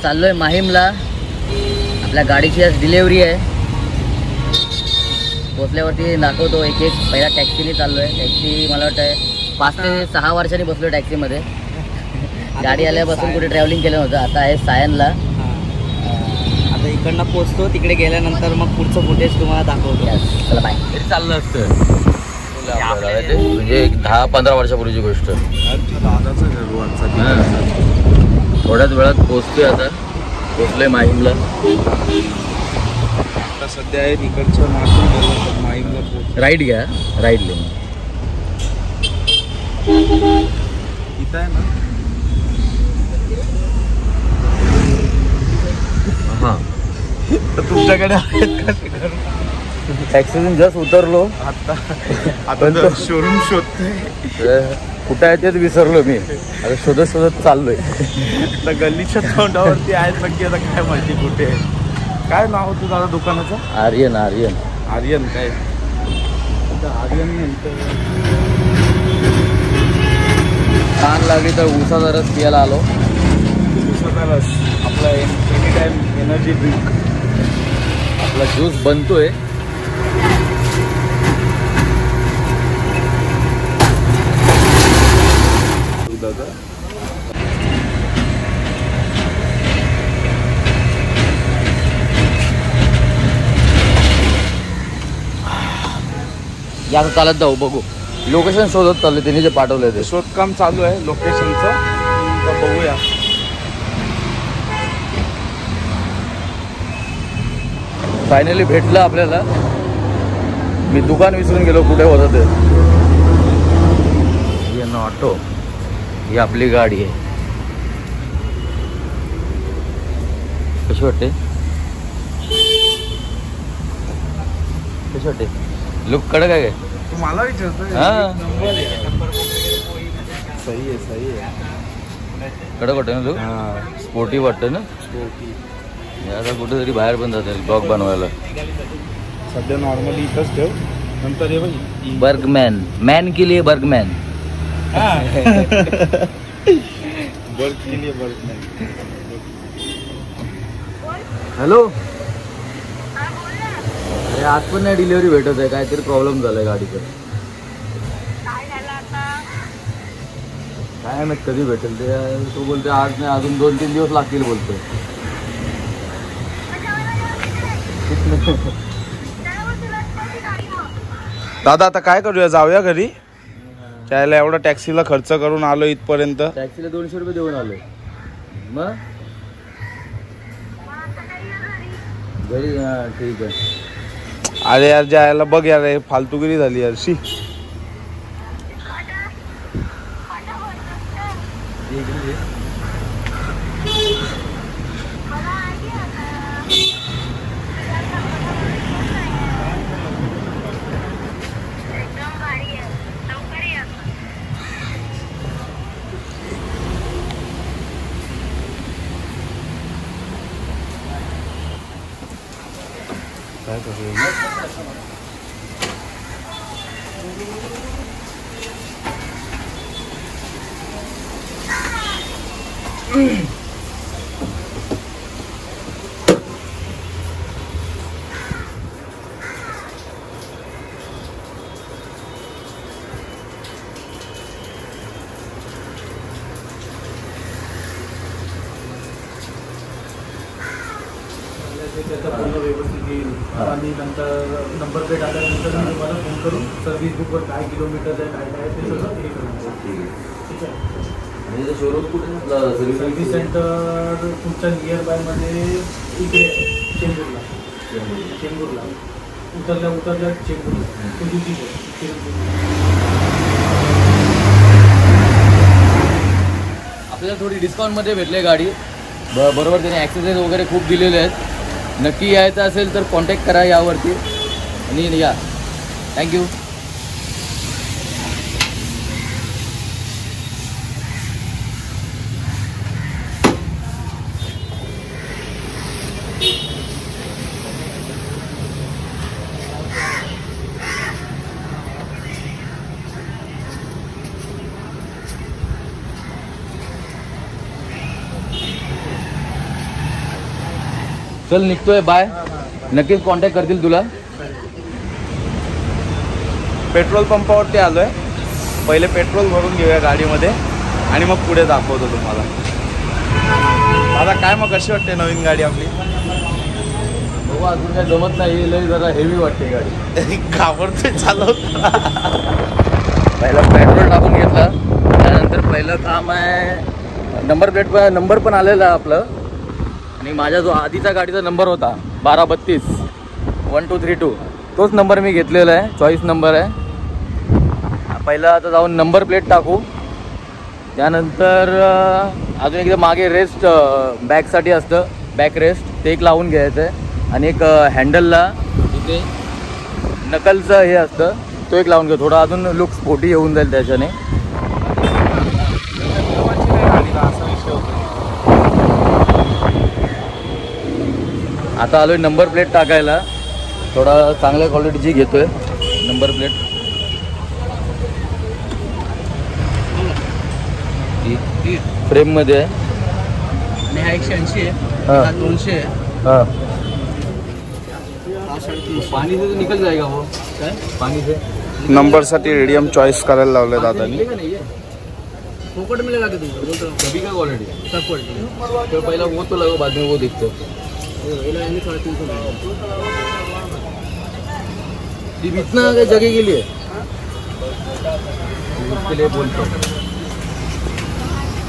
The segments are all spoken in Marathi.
चाललोय माहीमला. आपल्या गाडीची आज डिलेवरी आहे. पोचल्यावरती दाखवतो एक एक. पहिला टॅक्सीने चाललोय. टॅक्सी मला वाटतं 5 ते 6 वर्षांनी बसलो टॅक्सीमध्ये. गाडी आल्यापासून कुठे ट्रॅव्हलिंग केलं नव्हतं. आता आहे सायनला. आता इकडनं पोचतो. तिकडे गेल्यानंतर मग पुढचं फुटेज तुम्हाला दाखवतो. चला बाय. तरी चाललं असतं म्हणजे 10-15 वर्षापूर्वीची गोष्ट. थोड्याच वेळात पोचतोय. आता पोचलोय माहीमला. आता सध्या आहे इकडच्या माहीमला पोच. राईट घ्या. राईट ले इथं आहे ना. हां तर तुमच्याकडे आहेत का? टॅक्सीतून जस्ट उतरलो. आता शोरूम शोधतोय. कुठं आहे तेच विसरलो मी. आता शोधत चाललोय. आता गल्लीच्या तोंडावरती आहेत नक्की. आता काय माहिती कुठे आहे. काय नाव होतं दादा दुकानाचं? आर्यन. आर्यन काय? आर्यन छान लागली तर ऊसाचा रस पियाला आलो. ऊसाचा रस आपला एनी टाइम एनर्जी ड्रिंक. आपला ज्यूस बनतोय. दादा या चालत जाऊ. बघू लोकेशन शोधत चालले. त्यांनी जे पाठवले ते शोधकाम चालू आहे लोकेशनचं. तर बघूया. फायनली भेटलं आपल्याला. मी दुकान विसरून गेलो कुठे होतं ते. ही ऑटो. ही आपली गाडी आहे. कशी वाटते? कशी वाटते? लुक कडक आहे काय? तू मला विचारतोय. हां सही आहे. कडक वाटतं ना? तू स्पोर्टी वाटतं ना? आता कुठेतरी बाहेर पण जाते ब्लॉग बनवायला. सध्या नॉर्मली इथंच ठेव. नंतर ये भाई बर्गमॅन. मॅन के लिए बर्गमॅन. बर्ग के लिए बर्गमॅन. हॅलो. अरे आज पण नाही डिलिव्हरी भेटत आहे. काहीतरी प्रॉब्लेम झालाय गाडीचा. काय माहित कधी भेटेल ते. तो बोलते आज नाही अजून 2-3 दिवस लागतील बोलतोय. दादा आता काय करूया? जाऊया घरी. त्याला एवढा टॅक्सीला खर्च करून आलो इथपर्यंत. टॅक्सीला 200 रुपये देऊन आलोय. मग घरी. हां ठीक आहे. अरे यार जायला बघ यार. फालतूगिरी झाली यार. शी काय करूया? त्याचा पूर्ण व्यवस्थित येईल. आणि नंतर नंबर प्लेट आल्यानंतर मी तुम्हाला फोन करून सर्व्हिस बुकवर काय किलोमीटर आहे काय ते सगळं हे करून. ठीक आहे. शोरूम कुठे? सर्व्हिस सेंटर तुमच्या नियर बायमध्ये इकडे चेंबूरला. उतरल्या चेंबूरला. आपल्याला थोडी डिस्काउंटमध्ये भेटले गाडी. बरोबर त्याने ॲक्सेसरीज वगैरे खूप दिलेले आहेत. नक्की यायचं असेल तर कॉन्टॅक्ट करा यावरती आणि या. थँक्यू. चल निघतोय, बाय. नक्कीच कॉन्टॅक्ट करतील तुला. पेट्रोल पंपावरती आलोय. पहिले पेट्रोल भरून घेऊया गाडीमध्ये आणि मग पुढे दाखवतो तुम्हाला. दादा काय मग कशी वाटते नवीन गाडी आपली? बघू अजून काय जमत नाही, लय जरा हेवी वाटते गाडी. घाबरतोय चालवताना. पहिला पेट्रोल टाकून घेतला, त्यानंतर पहिलं काम आहे नंबर प्लेट. नंबर पण आलेला आहे आपलं, आणि माझा जो आधीचा गाडीचा नंबर होता 1232 1232 तोच नंबर मी घेतलेला आहे. चॉईस नंबर आहे. पहिला आता जाऊन नंबर प्लेट टाकू, त्यानंतर अजून एकदा मागे रेस्ट बॅकसाठी असतं, बॅक रेस्ट ते एक लावून घ्यायचं आहे, आणि एक हँडलला इथे नकलचं हे असतं तो एक लावून घेऊ. थोडा अजून लुक स्पोर्टी येऊन जाईल त्याच्याने. आता आलोय नंबर प्लेट टाकायला. थोडा चांगल्या क्वालिटीची घेतोय नंबर प्लेट. फ्रेममध्ये आहे. आणि हा 180 आहे, हा. हा 200 आहे, हां, हा 350. पानी से तो निकल जाएगा वो. काय पानी से नंबरसाठी रेडियम चॉईस करायला लावलंय दादानी. निकलेगा नहीं ये. फोकट मिलेगा का तुमको? बोल रहा सभी का क्वालिटी हूँ सब क्वालिटी. तो पहला वो तो लगा, बाद में वो दिखते. याला यांनी 350 सिर्फ इतना जगह के लिए उसके लिए बोलतो.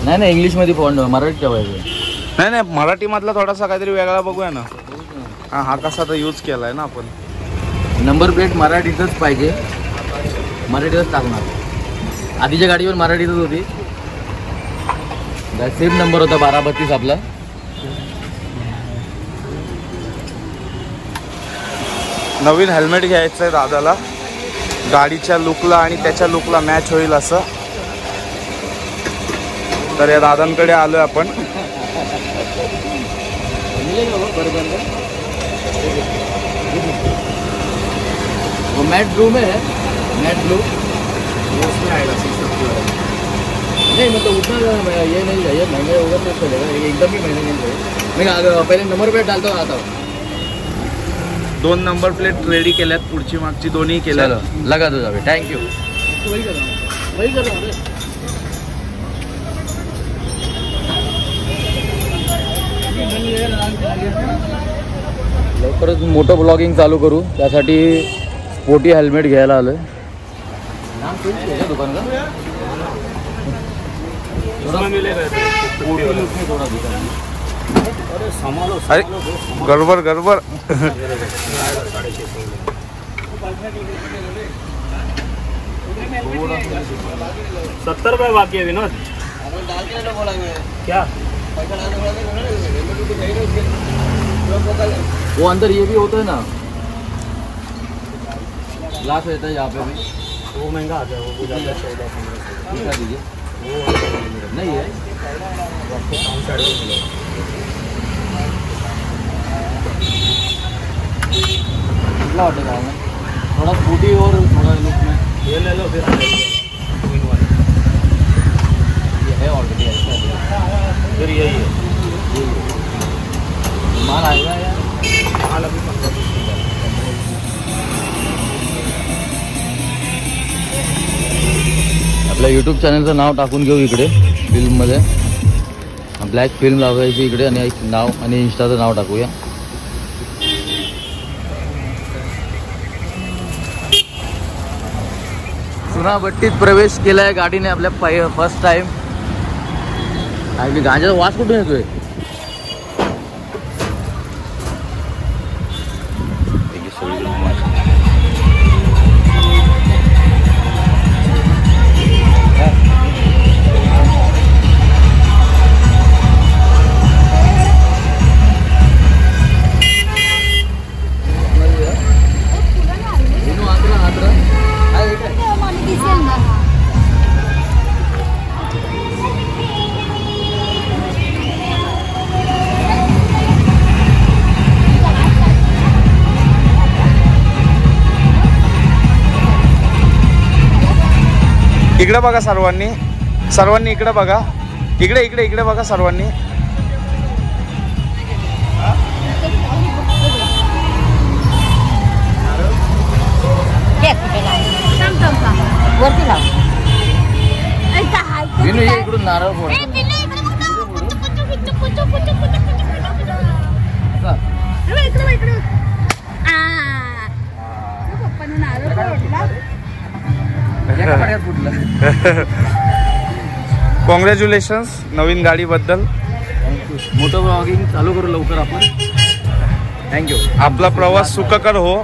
नाही नाही, इंग्लिशमध्ये फॉन्ट मराठीत ठेवायचं. नाही नाही, मराठी मधला थोडासा काहीतरी वेगळा बघूया ना. हा कसा तर यूज केलाय ना आपण. नंबर प्लेट मराठीतच पाहिजे, मराठीतच टाकणार. आधीच्या गाडीवर मराठीतच होती. सेम नंबर होता 1232 आपला. नवीन हेल्मेट घ्यायचं आहे दादाला, गाडीच्या लुकला आणि त्याच्या लुकला मॅच होईल असं. तर या दादांकडे आलोय आपण. वो मैट ब्लू में है, मैट ब्लू. उसमें आएगा 650. नहीं मतलब उतना ये नहीं चाहिए, महंगे होगा तो चलेगा, एकदम ही महंगे नहीं चाहिए. मैं पहले नंबर प्लेट डालता हूँ, आता हूँ. 2 नंबर प्लेट रेडी केल्यात, पुढची मागची दोन्ही चलो केल्यात. लगा दो जावे. थँक्यू. वही कर रहा हूँ, वही कर रहा हूँ. लवकरच मोठं ब्लॉगिंग चालू करू, त्यासाठी स्पोर्टी हेल्मेट घ्यायला आलोय. नाम चेंज है दुकान का. अरे गडबड गडबड. 70 रुपये बाकी है विनोद. क्या वो अंदर ये भी होता है ना, ग्लास रहता है यहाँ पे भी. वो महंगा आ गया, वो ज़्यादा 14-15. दिखा दीजिए. नहीं है. कितना वाटेगा हमें? थोड़ा स्कूटी और थोड़ा लुक में ये ले लो फिर. ये है ऑलरेडी ऐसा. फिर यही है. माल आएगा यार. माल अभी 15-20 की बात. आपल्या यूट्यूब चॅनलचं नाव टाकून घेऊ इकडे फिल्ममध्ये. ब्लॅक फिल्म लावायची इकडे, आणि एक नाव आणि इंस्टाचं नाव टाकूया. चुनाभट्टीत प्रवेश केलाय गाडीने आपल्या फर्स्ट टाइम. आपली गांजाचा वास कुठून येतोय? इकडे बघा सर्वांनी, सर्वांनी इकडे बघा. इकडे इकडे इकडे बघा सर्वांनी. नारळ फोड कॉंग्रॅच्युलेशन्स नवीन गाडीबद्दल. मोठं ब्लॉगिंग चालू करू लवकर आपण. थँक्यू. आपला प्रवास सुखकर हो.